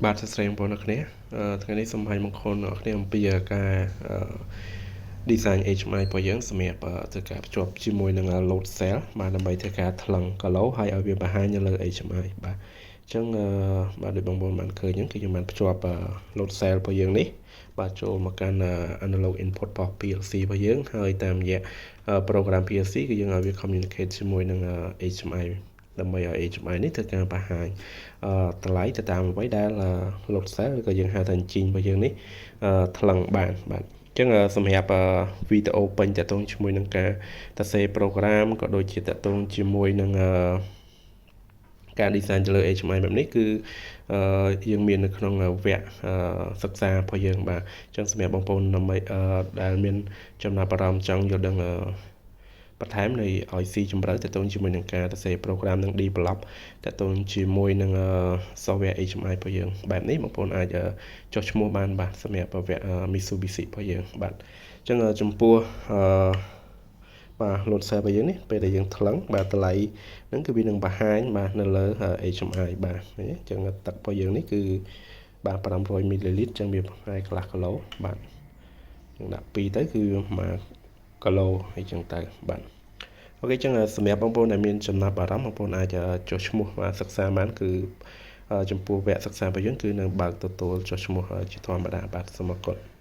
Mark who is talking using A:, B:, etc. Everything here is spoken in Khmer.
A: បាទសួស្តីបងប្អូនអរគ្នាថ្ងៃនេះសូមឲ្យមង្គលអ្នកគ្នាអំពីការ design HMI របស់យើងសម្រាប់ធ្វើការភ្ជាប់ជាមួយនឹង load cell បាទដើម្បីធ្វើការថ្លឹង color ហើយឲ្យវាបង្ហាញនៅលើ HMI បាទអញ្ចឹងបាទដូចបងប្អូនបានឃើញហ្នឹងគឺយើងបានភ្ជាប់ load cell របស់យើងនេះបាទចូលមកកាន់ analog input របស់ PLC របស់យើងហើយតាមរយៈ program PLC គឺយើងឲ្យវា communicate ជាមួយនឹង HMI ដើម្បីឲ្យ HMI នេះធ្វើការបង្ហាញតម្លៃទៅតាមអ្វីដែល load cell ឬក៏យើងហៅថា engine របស់យើងនេះថ្លឹងបានបាទអញ្ចឹងសម្រាប់វីដេអូពេញតាក់ទងជាមួយនឹងការសរសេរ program ក៏ដូចជាតាក់ទងជាមួយនឹងការ design ទៅលើ HMI បែបនេះគឺយើងមាននៅក្នុងវគ្គសិក្សារបស់យើងបាទអញ្ចឹងសម្រាប់បងប្អូនដើម្បីដែលមានចំណាប់អារម្មណ៍ចង់យល់ដឹងបន្ថែមនៃឲ្យស៊ីជម្រៅតាក់ទងជាមួយនឹងការសរសេរ program និង develop តាក់ទងជាមួយនឹង software HMI របស់យើងបែបនេះបងប្អូនអាចចុះឈ្មោះបានបាទសម្រាប់វគ្គ Mitsubishi របស់យើងបាទអញ្ចឹងចំពោះបាទ load cell របស់យើងនេះពេលដែលយើងថ្លឹងបាទតម្លៃហ្នឹងគឺវានឹងបង្ហាញបាទនៅលើ HMI បាទអញ្ចឹងទឹករបស់យើងនេះគឺបាទ500 មីលីលីត្រអញ្ចឹងវាប្រហែលកន្លះគីឡូបាទយើងដាក់2ទៅគឺ1គីឡូអីចឹងទៅបាទអូខេអញ្ចឹងសម្រាប់បងប្អូនដែលមានចំណាប់អារម្មណ៍បងប្អូនអាចចុះឈ្មោះបាទសិក្សាបានគឺចំពោះវគ្គសិក្សារបស់យើងគឺនឹងបើកទទួលចុះឈ្មោះជាធម្មតាបាទសូមអរគុណ